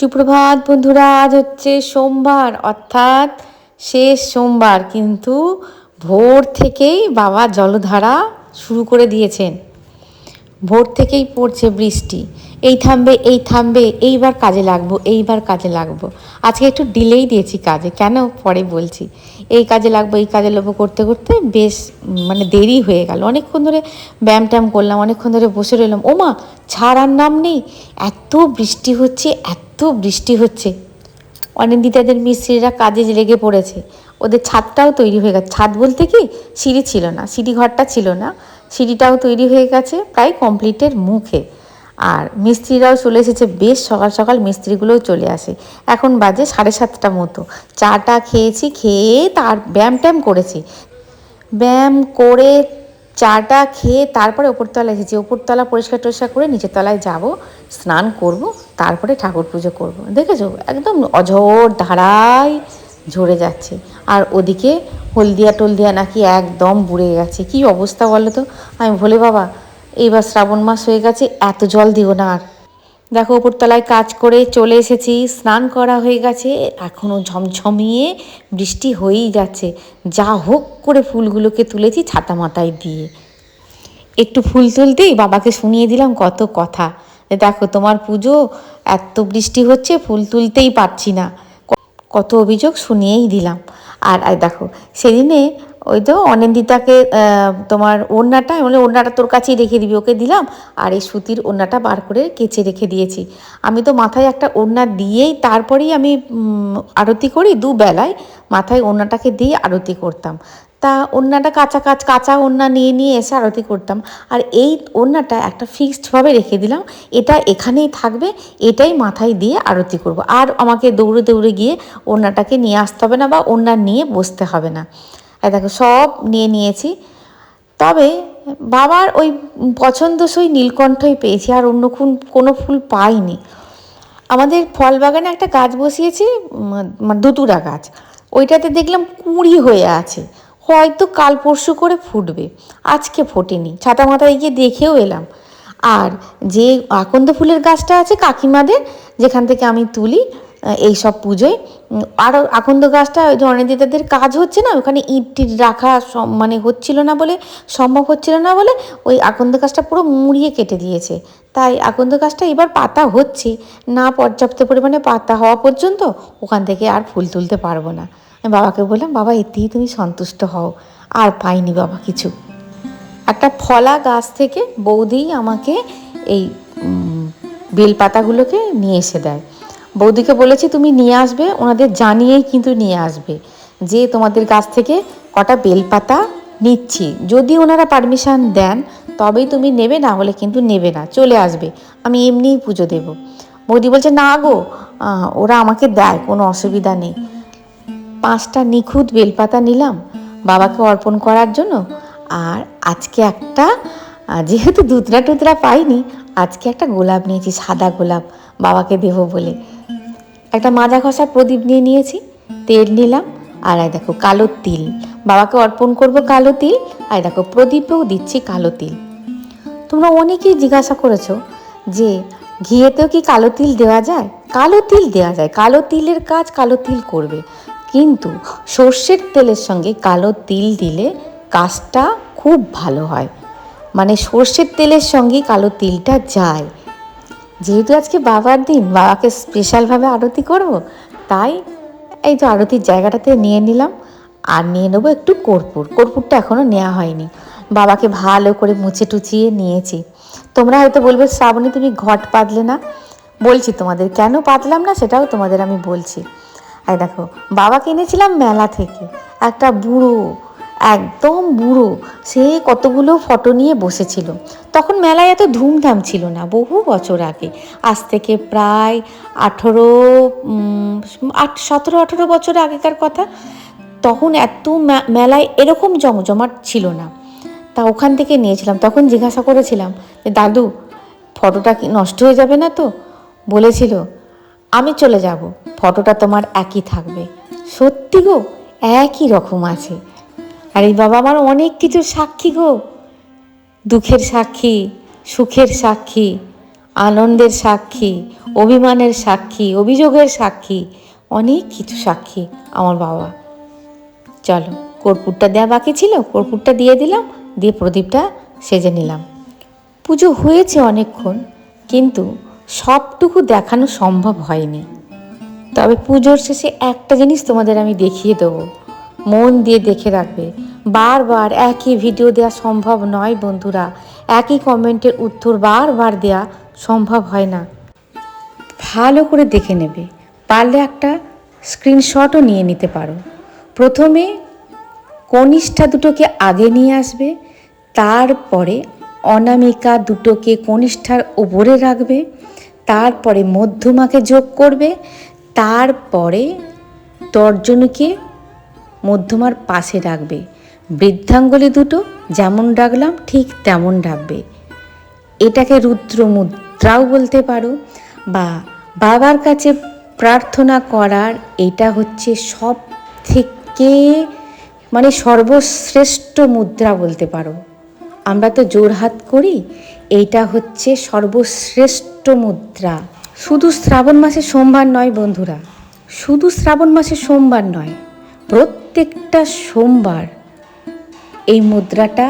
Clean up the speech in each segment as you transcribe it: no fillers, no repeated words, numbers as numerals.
সুপ্রভাত বন্ধুরা, আজ হচ্ছে সোমবার, অর্থাৎ শেষ সোমবার। কিন্তু ভোর থেকেই বাবা জলধারা শুরু করে দিয়েছেন। ভোর থেকেই পড়ছে বৃষ্টি, এই থামবে এই থামবে, এইবার কাজে লাগবো এইবার কাজে লাগবো। আজকে একটু ডিলেই দিয়েছি কাজে, কেন পরে বলছি। এই কাজে লাগবো এই কাজে লাগবো করতে করতে বেশ দেরি হয়ে গেল। অনেকক্ষণ ধরে ব্যায়াম ট্যাম করলাম, অনেকক্ষণ ধরে বসে রইলাম। ওমা, ছাড়ার নাম নেই, এত বৃষ্টি হচ্ছে এত বৃষ্টি হচ্ছে। অনিন্দিতাদের মিস্ত্রিরা কাজে লেগে পড়েছে, ওদের ছাদটাও তৈরি হয়ে গেছে। ছাদ বলতে কি, সিঁড়ি ছিল না, সিঁড়ি ঘরটা ছিল না, সিঁড়িটাও তৈরি হয়ে গেছে, প্রায় কমপ্লিটের মুখে। আর মিস্ত্রিরাও চলে এসেছে, বেশ সকাল সকাল মিস্ত্রিগুলোও চলে আসে। এখন বাজে 7:30 মতো। চাটা খেয়েছি, খেয়ে তার ব্যায়াম ট্যাম করেছি। ব্যায়াম করে চাটা খেয়ে তারপরে ওপরতলা এসেছি। ওপরতলা পরিষ্কার টরিষ্কার করে নিচের তলায় যাব, স্নান করব, তারপরে ঠাকুর পুজো করব। দেখেছো, একদম অঝোর ধারায় ঝরে যাচ্ছে। আর ওদিকে হলদিয়া টলদিয়া নাকি একদম বুড়ে গেছে। কি অবস্থা বলো তো। আমি ভোলে বাবা, এইবার শ্রাবণ মাস হয়ে গেছে, এত জল দিও না আর। দেখো, ওপরতলায় কাজ করে চলে এসেছি, স্নান করা হয়ে গেছে, এখনও ঝমঝমিয়ে বৃষ্টি হয়েই যাচ্ছে। যা হোক করে ফুলগুলোকে তুলেছি ছাতা মাথায় দিয়ে। একটু ফুল তুলতেই বাবাকে শুনিয়ে দিলাম কত কথা। দেখো, তোমার পুজো, এত বৃষ্টি হচ্ছে, ফুল তুলতেই পারছি না, কত অভিযোগ শুনিয়েই দিলাম। আর দেখো, সেদিনে ওই তো অনিন্দিতাকে তোমার ওড়নাটা, মানে ওড়নাটা তোর কাছেই রেখে দিবি, ওকে দিলাম। আর এই সুতির ওড়নাটা বার করে কেচে রেখে দিয়েছি। আমি তো মাথায় একটা ওড়না দিয়েই তারপরেই আমি আরতি করি, দুবেলায় মাথায় ওড়নাটাকে দিয়ে আরতি করতাম। তা ওড়নাটা কাঁচা ওড়না নিয়ে নিয়ে এসে আরতি করতাম। আর এই ওড়নাটা একটা ফিক্সডভাবে রেখে দিলাম, এটা এখানেই থাকবে, এটাই মাথায় দিয়ে আরতি করব। আর আমাকে দৌড়ে দৌড়ে গিয়ে ওড়নাটাকে নিয়ে আসতে হবে না, বা ওড়না নিয়ে বসতে হবে না। আর দেখো, সব নিয়ে নিয়েছি। তবে বাবার ওই পছন্দসই নীলকণ্ঠই পেয়েছি, আর অন্য কোনো ফুল পাইনি। আমাদের ফল বাগানে একটা গাছ বসিয়েছি, ধুতুরা গাছ, ওইটাতে দেখলাম কুঁড়ি হয়ে আছে, হয়তো কাল পরশু করে ফুটবে, আজকে ফোটেনি। ছাতা মাথায় গিয়ে দেখেও এলাম। আর যে আকন্দ ফুলের গাছটা আছে কাকিমাদের, যেখান থেকে আমি তুলি এই সব পুজোয়, আরও আকন্দ গাছটা ওই অনিন্দিতাদের কাজ হচ্ছে না, ওখানে ইট টিট রাখা হচ্ছিল না বলে, সম্ভব হচ্ছিল না বলে, ওই আকন্দ গাছটা পুরো মুড়িয়ে কেটে দিয়েছে। তাই আকন্দ গাছটা এবার পাতা হচ্ছে না, পর্যাপ্ত পরিমাণে পাতা হওয়া পর্যন্ত ওখান থেকে আর ফুল তুলতে পারবো না। আমি বাবাকে বললাম, বাবা এতেই তুমি সন্তুষ্ট হও, আর পাইনি বাবা কিছু। একটা ফলা গাছ থেকে বৌদি আমাকে এই বেলপাতাগুলোকে নিয়ে এসে দেয়। বৌদিকে বলেছি তুমি নিয়ে আসবে, ওনাদের জানিয়েই কিন্তু নিয়ে আসবে যে তোমাদের গাছ থেকে কটা বেলপাতা নিচ্ছি। যদি ওনারা পারমিশন দেন তবেই তুমি নেবে, না হলে কিন্তু নেবে না, চলে আসবে, আমি এমনিই পুজো দেব। বৌদি বলছে, না গো, ওরা আমাকে দেয়, কোনো অসুবিধা নেই। 5টা নিখুঁত বেলপাতা নিলাম বাবাকে অর্পণ করার জন্য। আর আজকে একটা, যেহেতু ধুতরা টুতরা পাইনি, আজকে একটা গোলাপ নিয়েছি, সাদা গোলাপ, বাবাকে দেবো বলে। একটা মাজা ঘষা প্রদীপ নিয়ে নিয়েছি, তেল নিলাম। আর দেখো, কালো তিল, বাবাকে অর্পণ করব কালো তিল। আর দেখো, প্রদীপেও দিচ্ছি কালো তিল। তোমরা অনেকেই জিজ্ঞাসা করেছো যে ঘিয়েতেও কি কালো তিল দেওয়া যায়? কালো তিল দেওয়া যায়, কালো তিলের কাজ কালো তিল করবে, কিন্তু সর্ষের তেলের সঙ্গে কালো তিল দিলে কাজটা খুব ভালো হয়। সর্ষের তেলের সঙ্গে কালো তিলটা যায়। যেহেতু আজকে বাবার দিন, বাবাকে স্পেশালভাবে আরতি করব, তাই এই তো আরতির জায়গাটাতে নিয়ে নিলাম। আর নিয়ে নেবো একটু কর্পূরটা এখনও নেওয়া হয়নি। বাবাকে ভালো করে মুছে টুচিয়ে নিয়েছি। তোমরা হয়তো বলবে, শ্রাবণী তুমি ঘট পাতলে না। বলছি তোমাদের কেন পাতলাম না, সেটাও তোমাদের আমি বলছি। আর দেখো, বাবাকে এনেছিলাম মেলা থেকে, একটা বুড়ো, একদম বুড়ো, সে কতগুলো ফটো নিয়ে বসেছিল। তখন মেলায় এত ধুমধাম ছিল না, বহু বছর আগে, আজ থেকে প্রায় 17-18 বছর আগেকার কথা। তখন এত মেলায় এরকম জমজমাট ছিল না। তা ওখান থেকে নিয়েছিলাম। তখন জিজ্ঞাসা করেছিলাম যে, দাদু ফটোটা কি নষ্ট হয়ে যাবে না তো? বলেছিল, আমি চলে যাব, ফটোটা তোমার একই থাকবে। সত্যি গো, একই রকম আছে। আর এই বাবা আমার অনেক কিছুর সাক্ষী গো, দুঃখের সাক্ষী, সুখের সাক্ষী, আনন্দের সাক্ষী, অভিমানের সাক্ষী, অভিযোগের সাক্ষী, অনেক কিছু সাক্ষী আমার বাবা। চলো, কর্পূরটা দেওয়া বাকি ছিল, কর্পূরটা দিয়ে দিলাম, দিয়ে প্রদীপটা সেজে নিলাম। পুজো হয়েছে অনেকক্ষণ, কিন্তু সবটুকু দেখানো সম্ভব হয়নি। তবে পুজোর শেষে একটা জিনিস তোমাদের আমি দেখিয়ে দেবো, মন দিয়ে দেখে রাখবে। বারবার একই ভিডিও দেওয়া সম্ভব নয় বন্ধুরা, একই কমেন্টের উত্তর বারবার দেওয়া সম্ভব হয় না। ভালো করে দেখে নেবে, পারলে একটা স্ক্রিনশটও নিয়ে নিতে পারো। প্রথমে কনিষ্ঠা দুটোকে আগে নিয়ে আসবে, তারপরে অনামিকা দুটোকে কনিষ্ঠার ওপরে রাখবে, তারপরে মধ্যমাকে যোগ করবে, তারপরে তর্জনীকে মধ্যমার পাশে রাখবে, বৃদ্ধাঙ্গুলি দুটো যেমন রাখলাম ঠিক তেমন রাখবে। এটাকে রুদ্র মুদ্রাও বলতে পারো, বা বাবার কাছে প্রার্থনা করার এটা হচ্ছে সব থেকে সর্বশ্রেষ্ঠ মুদ্রা বলতে পারো। আমরা তো জোড়হাত করি, এইটা হচ্ছে সর্বশ্রেষ্ঠ মুদ্রা। শুধু শ্রাবণ মাসে সোমবার নয় বন্ধুরা, শুধু শ্রাবণ মাসে সোমবার নয়, প্রত্যেকটা সোমবার এই মুদ্রাটা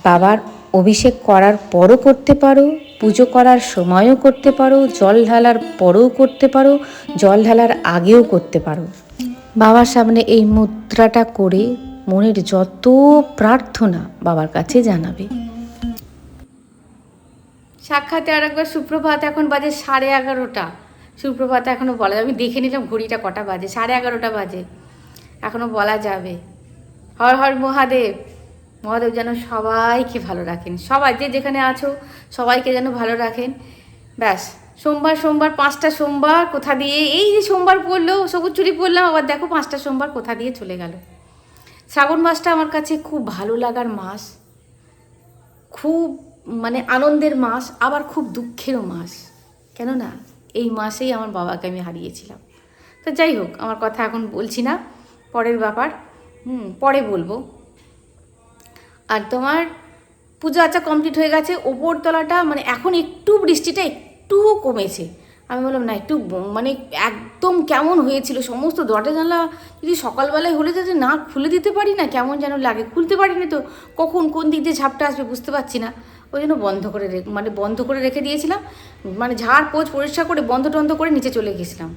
বাবার অভিষেক করার পরও করতে পারো, পুজো করার সময়ও করতে পারো, জল ঢালার পরেও করতে পারো, জল ঢালার আগেও করতে পারো। বাবার সামনে এই মুদ্রাটা করে মনের যত প্রার্থনা বাবার কাছে জানাবে। সাক্ষাতে আর একবার সুপ্রভাত। এখন বাজে 11:30। সুপ্রভাত এখনও বলা যাবে, আমি দেখে নিলাম ঘড়িটা কটা বাজে, 11:30 বাজে, এখনও বলা যাবে। হর হর মহাদেব। মহাদেব যেন সবাইকে ভালো রাখেন, সবাই যে যেখানে আছো সবাইকে যেন ভালো রাখেন। ব্যাস, সোমবার 5টা সোমবার কোথা দিয়ে, এই যে সোমবার পড়লো, সবুজ চুরি পড়লাম, আবার দেখো 5টা সোমবার কোথা দিয়ে চলে গেল। শ্রাবণ মাসটা আমার কাছে খুব ভালো লাগার মাস, খুব আনন্দের মাস, আবার খুব দুঃখেরও মাস। কেননা এই মাসেই আমার বাবাকে আমি হারিয়েছিলাম। তো যাই হোক, আমার কথা এখন বলছি না, পরের ব্যাপার, পরে বলবো। আর তোমার পূজা আচ্ছা কমপ্লিট হয়ে গেছে। ওপরতলাটা এখন একটু বৃষ্টিটা একটু কমেছে। আমি বললাম না, একটু একদম কেমন হয়েছিল, সমস্ত দরজা জানলা যদি সকালবেলায় হলে যাতে না খুলে দিতে পারি না, কেমন যেন লাগে, খুলতে পারিনি তো কখন কোন দিক দিয়ে ঝাপটা আসবে বুঝতে পারছি না, ওই জন্য বন্ধ করে রেখে দিয়েছিলাম। ঝাড় পোছ পরিষ্কার করে বন্ধ টন্ধ করে নিচে চলে গেছিলাম।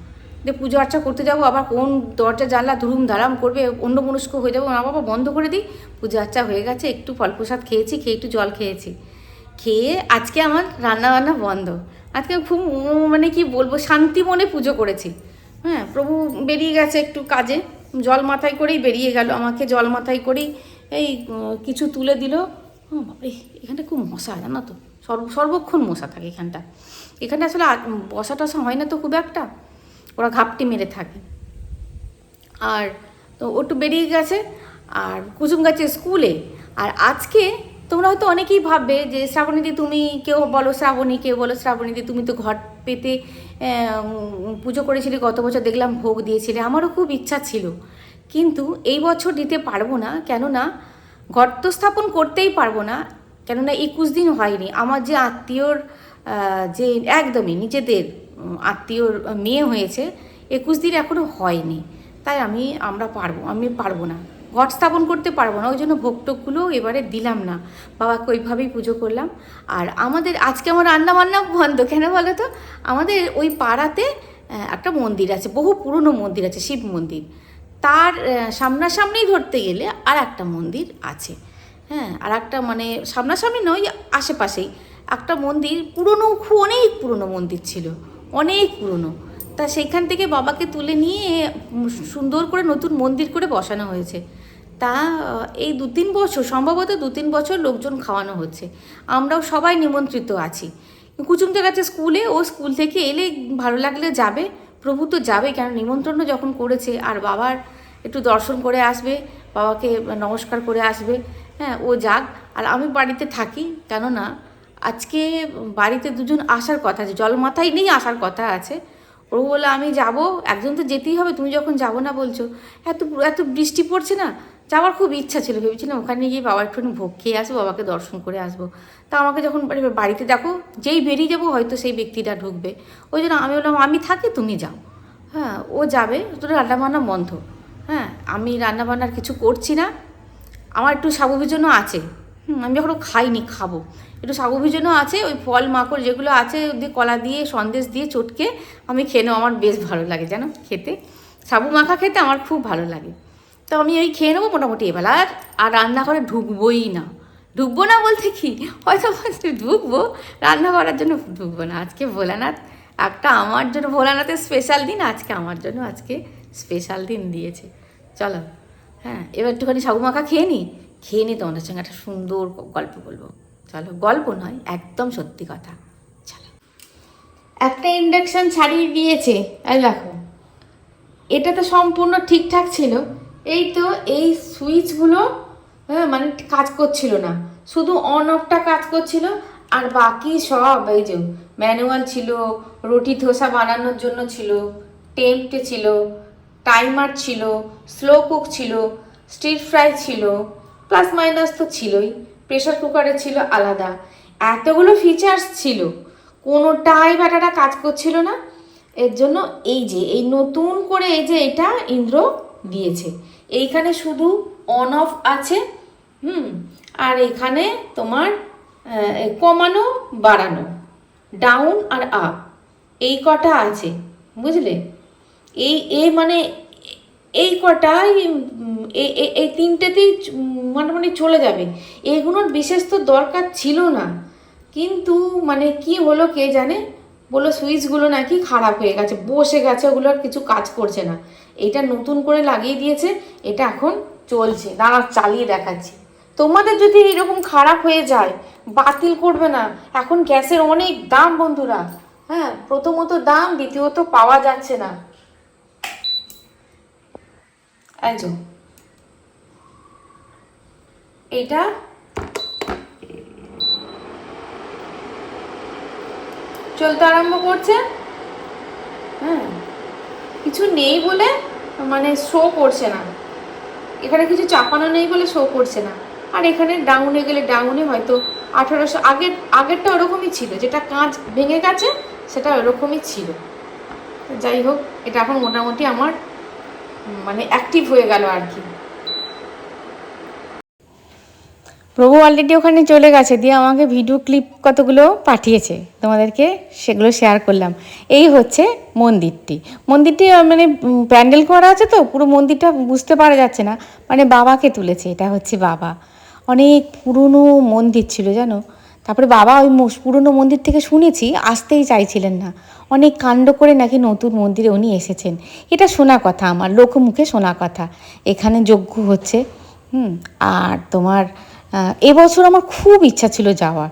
যে পুজো আর্চা করতে যাবো, আবার কোন দরজা জানলা ধুরুম ধারাম করবে, অন্য মনস্ক হয়ে যাবো, মা বাবা বন্ধ করে দিই। পুজো আর্চা হয়ে গেছে, একটু ফল প্রসাদ খেয়েছি, খেয়ে একটু জল খেয়েছি, খেয়ে আজকে আমার রান্নাবান্না বন্ধ। আজকে খুব কি বলবো, শান্তি মনে পুজো করেছি। হ্যাঁ, প্রভু বেরিয়ে গেছে একটু কাজে, জল মাথায় করেই বেরিয়ে গেল, আমাকে জল মাথায় করেই এই কিছু তুলে দিল। বাপরে, এখানটা খুব মশা, জানো তো, সর্বক্ষণ মশা থাকে এখানটা। এখানটা আসলে বসা টসা হয় না তো খুব একটা, ওরা ঘাপটি মেরে থাকে। আর তো ওটু বেরিয়ে গেছে, আর কুসুম গাছে স্কুলে। আর আজকে তোমরা হয়তো অনেকেই ভাববে যে শ্রাবণীদি, তুমি কেউ বলো শ্রাবণী, কেউ বলো শ্রাবণীদি, তুমি তো ঘট পেতে পুজো করেছিলে গত বছর, দেখলাম ভোগ দিয়েছিলে। আমারও খুব ইচ্ছা ছিল, কিন্তু এই বছর দিতে পারবো না। কেননা ঘট তো স্থাপন করতেই পারবো না, কেননা 21 দিন হয়নি। আমার যে আত্মীয়র, যে একদমই নিজেদের আত্মীয়র মেয়ে হয়েছে, 21 দিন এখনও হয়নি, তাই আমি পারবো না, ঘট স্থাপন করতে পারবো না। ওই জন্য ভোগটোকগুলো এবারে দিলাম না, বাবাকে ওইভাবেই পুজো করলাম। আর আজকে আমার রান্নাবান্না বন্ধ, কেন বলো তো, আমাদের ওই পাড়াতে একটা মন্দির আছে, বহু পুরনো মন্দির আছে, শিব মন্দির। তার সামনাসামনি ধরতে গেলে আর একটা মন্দির আছে। হ্যাঁ, আর একটা সামনাসামনি নয়, আশেপাশেই একটা মন্দির, পুরনো, অনেক পুরনো মন্দির ছিল, অনেক পুরনো। তা সেইখান থেকে বাবাকে তুলে নিয়ে সুন্দর করে নতুন মন্দির করে বসানো হয়েছে। তা এই 2-3 বছর, সম্ভবত 2-3 বছর লোকজন খাওয়ানো হচ্ছে, আমরাও সবাই নিমন্ত্রিত আছি। কুচুমদের কাছে স্কুলে, ও স্কুল থেকে এলে ভালো লাগলে যাবে, প্রভু তো যাবে, কেন নিমন্ত্রণ যখন করেছে। আর বাবার একটু দর্শন করে আসবে, বাবাকে নমস্কার করে আসবে। হ্যাঁ, ও যাক, আর আমি বাড়িতে থাকি। কেননা আজকে বাড়িতে দুজন আসার কথা আছে, জল মাথায় নেই, আসার কথা আছে। ও বলে আমি যাব, একজন তো যেতেই হবে, তুমি যখন যাবো না বলছো, এত বৃষ্টি পড়ছে না, যাওয়ার খুব ইচ্ছা ছিল, ভেবেছিলাম ওখানে গিয়ে বাবা একটুখানি ভোগ খেয়ে আসবো, বাবাকে দর্শন করে আসবো। তা আমাকে যখন বাড়িতে দেখো যেই বেরিয়ে যাবো হয়তো সেই ব্যক্তিটা ঢুকবে, ওই জন্য আমি বললাম আমি থাকি তুমি যাও। হ্যাঁ, ও যাবে, তোর রান্নাবান্না বন্ধ। হ্যাঁ, আমি রান্নাবান্নার কিছু করছি না, আমার একটু সাবু ভিজানো আছে। আমি এখনও খাইনি, খাবো। একটু সাবু ভিজানো আছে, ওই ফল মাকড় যেগুলো আছে দিয়ে কলা দিয়ে সন্দেশ দিয়ে চটকে আমি খেয়ে নেবো, আমার বেশ ভালো লাগে জানো খেতে, সাবু মাখা খেতে আমার খুব ভালো লাগে। তো আমি ওই খেয়ে নেবো মোটামুটি এবেলা, আর রান্নাঘরে ঢুকবোই না। ঢুকবো না বলতে কি, হয়তো ঢুকবো, রান্না করার জন্য ঢুকবো না। আজকে ভোলানাথ একটা আমার জন্য, ভোলানাথের স্পেশাল দিন আজকে আমার জন্য, আজকে স্পেশাল দিন দিয়েছে। চলো, হ্যাঁ, এবার একটুখানি সাবু মাখা খেয়ে নিই, খেয়ে নিই তোমাদের সঙ্গে একটা সুন্দর গল্প বলবো। চলো, গল্প নয়, একদম সত্যি কথা। চলো, একটা ইন্ডাকশান ছাড়িয়ে দিয়েছে, এই দেখো, এটা তো সম্পূর্ণ ঠিকঠাক ছিল, এই তো এই সুইচগুলো মানে কাজ করছিল না, শুধু অন অফটা কাজ করছিল, আর বাকি সব এই যে ম্যানুয়াল ছিল, রুটি ধোসা বানানোর জন্য ছিল, টেম্পটে ছিল, টাইমার ছিল, স্লো কুক ছিল, স্টির ফ্রাই ছিল, প্লাস মাইনাস তো ছিলই, প্রেশার কুকারে ছিল আলাদা, এতগুলো ফিচার্স ছিল, কোনোটাই ব্যাটাটা কাজ করছিল না। এর জন্য এই যে এই নতুন করে এই যে এটা ইন্দ্র দিয়েছে, এইখানে শুধু অন অফ আছে, আর এখানে তোমার কমানো বাড়ানো, ডাউন আর আপ, এই কটা আছে, বুঝলে? এই মানে এই কটাই, এই তিনটেতেই মানে চলে যাবে, এগুলোর বিশেষ তো দরকার ছিল না, কিন্তু মানে কি হলো কে জানে, বললো সুইচগুলো নাকি খারাপ হয়ে গেছে, বসে গেছে, ওগুলো আর কিছু কাজ করছে না, এটা নতুন করে লাগিয়ে দিয়েছে, এটা এখন চলছে, দাঁড়া চালিয়ে দেখাচ্ছি। তোমাদের যদি এরকম খারাপ হয়ে যায় বাতিল করবে না, এখন গ্যাসের অনেক দাম বন্ধুরা, হ্যাঁ, প্রথমত দাম, দ্বিতীয়ত পাওয়া যাচ্ছে না। একজন এটা চলতে আরম্ভ করছে, হ্যাঁ, কিছু নেই বলে মানে শো করছে না, এখানে কিছু চাপানো নেই বলে শো করছে না, আর এখানে ডাউনে গেলে ডাউনে হয়তো 1800, আগেরটা ওরকমই ছিল, যেটা কাঁচ ভেঙে গেছে সেটা ওরকমই ছিল। যাই হোক, এটা এখন মোটামুটি আমার মানে অ্যাক্টিভ হয়ে গেল আর কি। প্রভু অলরেডি ওখানে চলে গেছে, দিয়ে আমাকে ভিডিও ক্লিপ কতগুলো পাঠিয়েছে, তোমাদেরকে সেগুলো শেয়ার করলাম। এই হচ্ছে মন্দিরটি, মানে প্যান্ডেল করা আছে তো, পুরো মন্দিরটা বুঝতে পারা যাচ্ছে না, মানে বাবাকে তুলেছে, এটা হচ্ছে বাবা। অনেক পুরনো মন্দির ছিল জানো, তারপরে বাবা ওই পুরনো মন্দির থেকে শুনেছি আসতেই চাইছিলেন না, অনেক কাণ্ড করে নাকি নতুন মন্দিরে উনি এসেছেন, এটা শোনা কথা, আমার লোকমুখে শোনা কথা। এখানে যজ্ঞ হচ্ছে, আর তোমার এবছর আমার খুব ইচ্ছা ছিল যাওয়ার,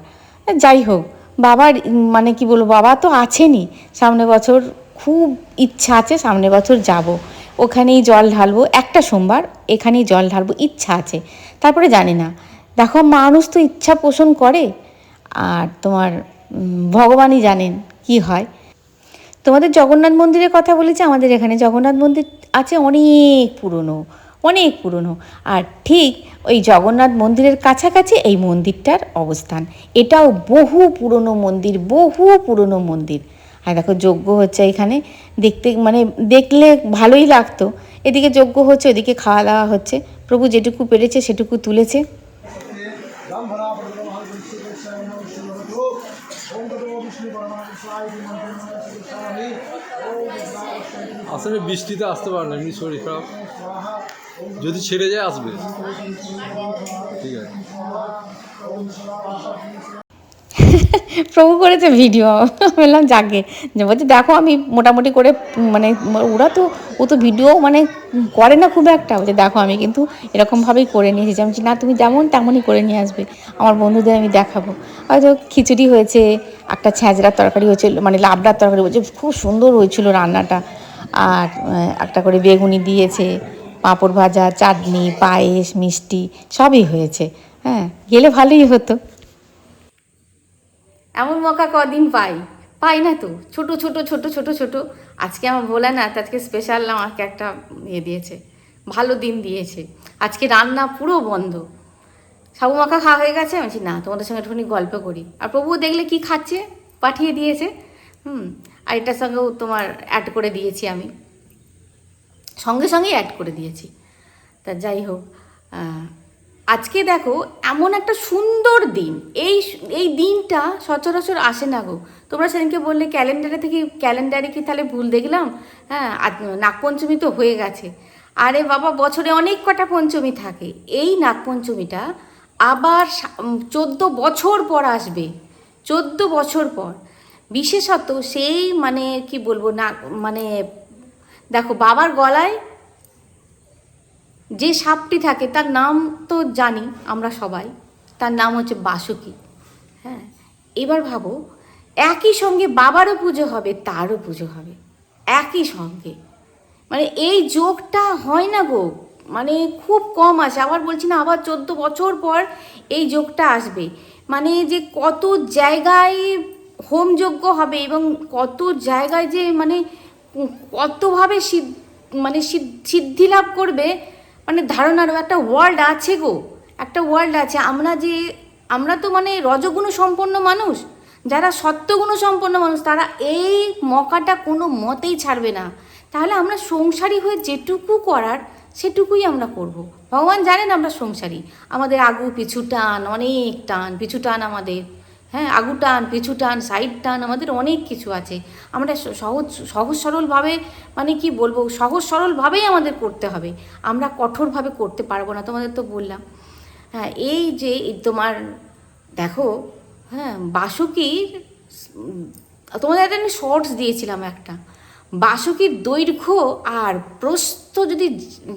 যাই হোক, বাবার মানে কি বলবো, বাবা তো আছেনই, সামনে বছর খুব ইচ্ছা আছে, সামনে বছর যাব, ওখানেই জল ঢালবো, একটা সোমবার এখানেই জল ঢালবো ইচ্ছা আছে, তারপরে জানি না, দেখো মানুষ তো ইচ্ছা পোষণ করে, আর তোমার ভগবানই জানেন কি হয়। তোমাদের জগন্নাথ মন্দিরের কথা বলেছি, আমাদের এখানে জগন্নাথ মন্দির আছে অনেক পুরনো, অনেক পুরনো, আর ঠিক ওই জগন্নাথ মন্দিরের কাছাকাছি এই মন্দিরটার অবস্থান, এটাও বহু পুরনো মন্দির, বহু পুরনো মন্দির। আর দেখো যজ্ঞ হচ্ছে এখানে, দেখতে মানে দেখলে ভালোই লাগতো, এদিকে যজ্ঞ হচ্ছে, ওদিকে খাওয়া দাওয়া হচ্ছে, প্রভু যেটুকু পেরেছে সেটুকু তুলেছে। আসলে বৃষ্টিতে আসতে পারে না, এমনি শরীর খারাপ, যদি ছেড়ে যায় আসবে, ঠিক আছে। প্রভু করেছে ভিডিও, বললাম যাকে, যে বলছে দেখো আমি মোটামুটি করে মানে ও তো ভিডিও মানে করে না খুব একটা, বলছে দেখো আমি কিন্তু এরকমভাবেই করে নিয়ে এসেছি, আমি না তুমি যেমন তেমনই করে নিয়ে আসবে, আমার বন্ধুদের আমি দেখাবো। হয়তো খিচুড়ি হয়েছে, একটা ছ্যাঁচড়ার তরকারি হয়েছিল, মানে লাবড়ার তরকারি হয়েছে, খুব সুন্দর হয়েছিল রান্নাটা, আর একটা করে বেগুনি দিয়েছে, পাঁপড় ভাজা, চাটনি, পায়েস, মিষ্টি সবই হয়েছে। হ্যাঁ, গেলে ভালোই হতো। এমন মৌকা কদিন পাই না তো, ছোট ছোট। আজকে আমার ভোলানাথ আজকে স্পেশাল আমাকে একটা দিয়েছে, ভালো দিন দিয়েছে। আজকে রান্না পুরো বন্ধ, সাবু মাখা খাওয়া হয়ে গেছে। আমি বলছি না, তোমাদের সঙ্গে একটুখানি গল্প করি। আর প্রভু দেখলে কি খাচ্ছে, পাঠিয়ে দিয়েছে। আর এটার সঙ্গেও তোমার অ্যাড করে দিয়েছি, আমি সঙ্গে সঙ্গেই অ্যাড করে দিয়েছি। তা যাই হোক, আজকে দেখো এমন একটা সুন্দর দিন, এই দিনটা সচরাচর আসে না গো। তোমরা সেদিনকে বললে ক্যালেন্ডারে কি তাহলে ভুল দেখলাম? হ্যাঁ, নাগপঞ্চমী তো হয়ে গেছে। আরে বাবা, বছরে অনেক কটা পঞ্চমী থাকে। এই নাগপঞ্চমীটা আবার 14 বছর পর আসবে, 14 বছর পর। বিশেষত সেই মানে কি বলবো না, মানে দেখো বাবার গলায় যে সাপটি থাকে তার নাম তো জানি আমরা সবাই, তার নাম হচ্ছে বাসুকি। হ্যাঁ, এবার ভাবো একই সঙ্গে বাবারও পুজো হবে, তারও পুজো হবে একই সঙ্গে। মানে এই যোগটা হয় না গো, মানে খুব কম আসে। আবার বলছি না, আবার 14 বছর পর এই যোগটা আসবে। মানে যে কত জায়গায় হোমযজ্ঞ হবে এবং কত জায়গায় যে মানে কতভাবে সিদ্ধি লাভ করবে, মানে ধারণারও একটা ওয়ার্ল্ড আছে গো, একটা ওয়ার্ল্ড আছে। আমরা তো মানে রজগুণ সম্পন্ন মানুষ, যারা সত্যগুণ সম্পন্ন মানুষ, তারা এই মকাটা কোনো মতেই ছাড়বে না। তাহলে আমরা সংসারী হয়ে যেটুকু করার সেটুকুই আমরা করব। ভগবান জানেন আমরা সংসারী, আমাদের আগু পিছু টান, অনেক টান পিছু টান আমাদের। হ্যাঁ, আগু টান পিছু টান সাইড টান, আমাদের অনেক কিছু আছে। আমরা সহজ সরলভাবে, মানে কি বলবো, সহজ সরলভাবেই আমাদের করতে হবে, আমরা কঠোরভাবে করতে পারবো না। তোমাদের তো বললাম। হ্যাঁ, এই যে তোমার দেখো, হ্যাঁ বাসুকির, তোমাদের একটা আমি শর্টস দিয়েছিলাম একটা, বাসুকির দৈর্ঘ্য আর প্রস্থ যদি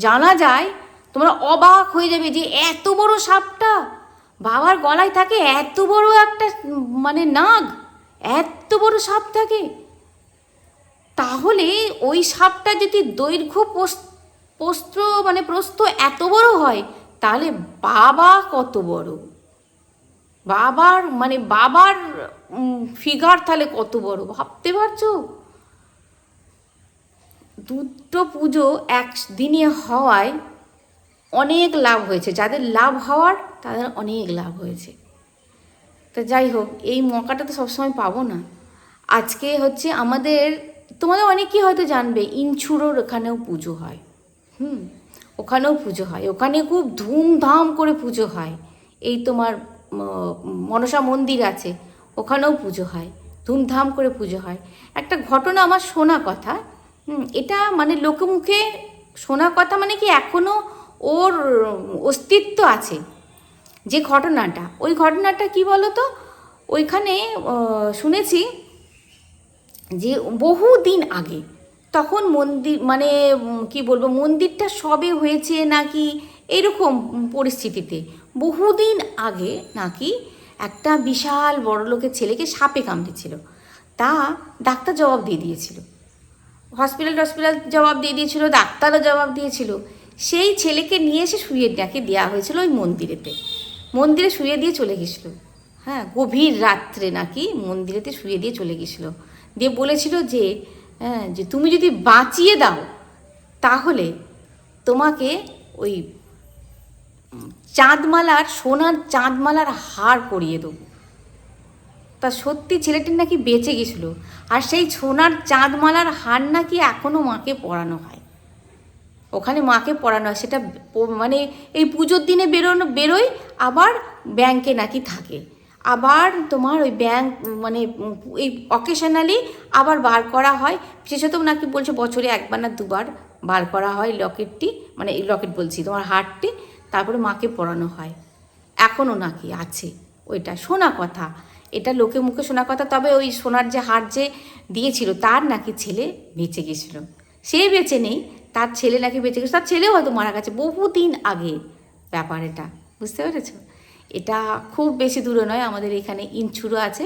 জানা যায় তোমরা অবাক হয়ে যাবে যে এত বড় সাপটা বাবার গলায় থাকে, এত বড় একটা মানে নাগ, এত বড় সাপ থাকে। তাহলে ওই সাপটা যদি দৈর্ঘ্য প্রস্থ এত বড় হয়, তাহলে বাবা কত বড়, বাবার ফিগার তাহলে কত বড়, ভাবতে পারছো? দুটো পুজো একদিনে হওয়ায় অনেক লাভ হয়েছে, যাদের লাভ হওয়ার তাদের অনেক লাভ হয়েছে। তো যাই হোক, এই মৌকাটা তো সবসময় পাবো না। আজকে হচ্ছে আমাদের, তোমাদের অনেকেই হয়তো জানবে, ইনছুরোর ওখানেও পুজো হয়। ওখানেও পুজো হয়, ওখানে খুব ধুমধাম করে পুজো হয়। এই তোমার মনসা মন্দির আছে, ওখানেও পুজো হয়, ধুমধাম করে পুজো হয়। একটা ঘটনা আমার শোনা কথা, এটা মানে লোকমুখে শোনা কথা, মানে কি এখনও ওর অস্তিত্ব আছে যে ঘটনাটা। ওই ঘটনাটা কি বলো তো, ওইখানে শুনেছি যে বহুদিন আগে, তখন মন্দির মানে কি বলবো, মন্দিরটা সবে হয়েছে নাকি এরকম পরিস্থিতিতে, বহুদিন আগে নাকি একটা বিশাল বড়লোকের ছেলেকে সাপে কামড়েছিল। তা ডাক্তার জবাব দিয়ে দিয়েছিল, হসপিটাল জবাব দিয়ে দিয়েছিল, ডাক্তারও জবাব দিয়েছিল। সেই ছেলেকে নিয়ে এসে শুয়ে নাকি দেওয়া হয়েছিল ওই মন্দিরে শুয়ে দিয়ে চলে গেছিলো। হ্যাঁ, গভীর রাত্রে নাকি মন্দিরেতে শুয়ে দিয়ে চলে গেছিলো, দিয়ে বলেছিল যে হ্যাঁ, যে তুমি যদি বাঁচিয়ে দাও তাহলে তোমাকে ওই সোনার চাঁদমালার হার পরিয়ে দেবো। তা সত্যি ছেলেটির নাকি বেঁচে গেছিলো, আর সেই সোনার চাঁদমালার হার নাকি এখনও মাকে পরানো হয়, ওখানে মাকে পরানো হয়। সেটা মানে এই পুজোর দিনে বেরোয়, আবার ব্যাংকে নাকি থাকে, আবার তোমার ওই ব্যাংক মানে এই অকেশনালি আবার বার করা হয়। বিশেষত নাকি বলছে বছরে একবার না দুবার বার করা হয় লকেটটি, মানে এই লকেট বলছি তোমার হারটি, তারপরে মাকে পরানো হয়। এখনও নাকি আছে, ওইটা শোনা কথা, এটা লোকে মুখে শোনা কথা। তবে ওই সোনার যে হার যে দিয়েছিল তার নাকি ছেলে বেঁচে গেছিল, সে বেঁচে নেই, তার ছেলে নাকি বেঁচে গেছে, তার ছেলেও হয়তো মারা গেছে বহুদিন আগে। ব্যাপার এটা বুঝতে পেরেছ? এটা খুব বেশি দূরে নয়, আমাদের এখানে ইনছুরো আছে,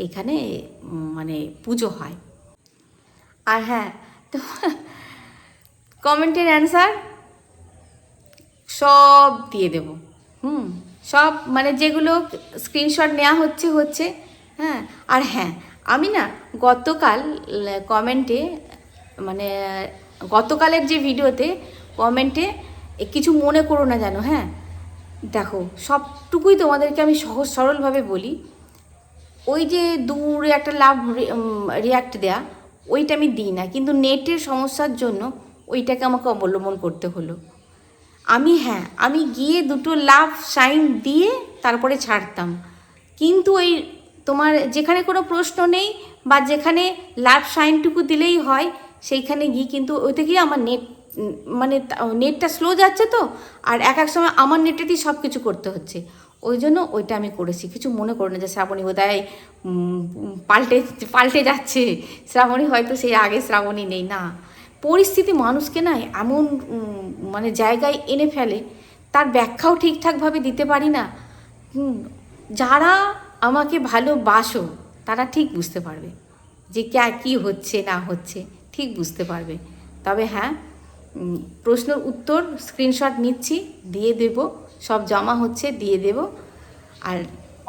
এইখানে মানে পুজো হয়। আর হ্যাঁ, তো কমেন্টের অ্যান্সার সব দিয়ে দেব, সব মানে যেগুলো স্ক্রিনশট নেওয়া হচ্ছে। হ্যাঁ, আর হ্যাঁ, আমি না গতকাল কমেন্টে মানে গতকালের যে ভিডিওতে কমেন্টে কিছু মনে করো না যেন, হ্যাঁ। দেখো সবটুকুই তোমাদেরকে আমি সহজ সরলভাবে বলি। ওই যে দূরে একটা লাভ রিয়াক্ট দেয়া, ওইটা আমি দিই না, কিন্তু নেটের সমস্যার জন্য ওইটাকে আমাকে অবলম্বন করতে হলো। আমি গিয়ে দুটো লাভ সাইন দিয়ে তারপরে ছাড়তাম, কিন্তু ওই তোমার যেখানে কোনো প্রশ্ন নেই বা যেখানে লাভ সাইনটুকু দিলেই হয় সেইখানে গিয়ে কিন্তু ওইতে গিয়ে আমার মানে নেটটা স্লো যাচ্ছে তো, আর এক এক সময় আমার নেটেতেই সব কিছু করতে হচ্ছে, ওই জন্য ওইটা আমি করেছি। কিছু মনে করো না যে শ্রাবণী বোধহয় পাল্টে যাচ্ছে, শ্রাবণী হয়তো সেই আগে শ্রাবণী নেই, না। পরিস্থিতি মানুষকে না এমন মানে জায়গায় এনে ফেলে, তার ব্যাখ্যাও ঠিকঠাকভাবে দিতে পারি না। যারা আমাকে ভালোবাসো তারা ঠিক বুঝতে পারবে যে কী হচ্ছে না হচ্ছে, ঠিক বুঝতে পারবে। তবে হ্যাঁ, প্রশ্নের উত্তর স্ক্রিনশট নিচ্ছি, দিয়ে দেব, সব জমা হচ্ছে, দিয়ে দেব। আর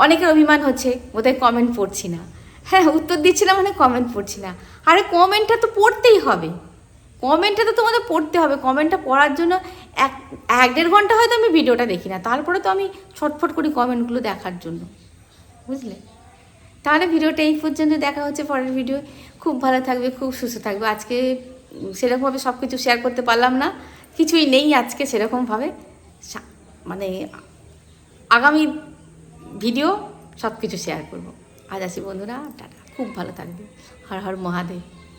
অনেকের অভিমান হচ্ছে বোধহয় কমেন্ট পড়ছি না। হ্যাঁ, উত্তর দিচ্ছি না মানে কমেন্ট পড়ছি না। আরে কমেন্টটা তো পড়তেই হবে, কমেন্টটা তো তোমাদের পড়তে হবে। কমেন্টটা পড়ার জন্য এক দেড় ঘন্টা হয়তো আমি ভিডিওটা দেখি না, তারপরে তো আমি ছটফট করি কমেন্টগুলো দেখার জন্য, বুঝলে। তাহলে ভিডিওটা এই পর্যন্ত, দেখা হচ্ছে পরের ভিডিও। খুব ভালো থাকবে, খুব সুস্থ থাকবে। আজকে সেরকমভাবে সব কিছু শেয়ার করতে পারলাম না, কিছুই নেই আজকে সেরকমভাবে, মানে আগামী ভিডিও সব কিছু শেয়ার করব। আজ আসি বন্ধুরা, টাটা, খুব ভালো থাকবে। হর হর মহাদেব।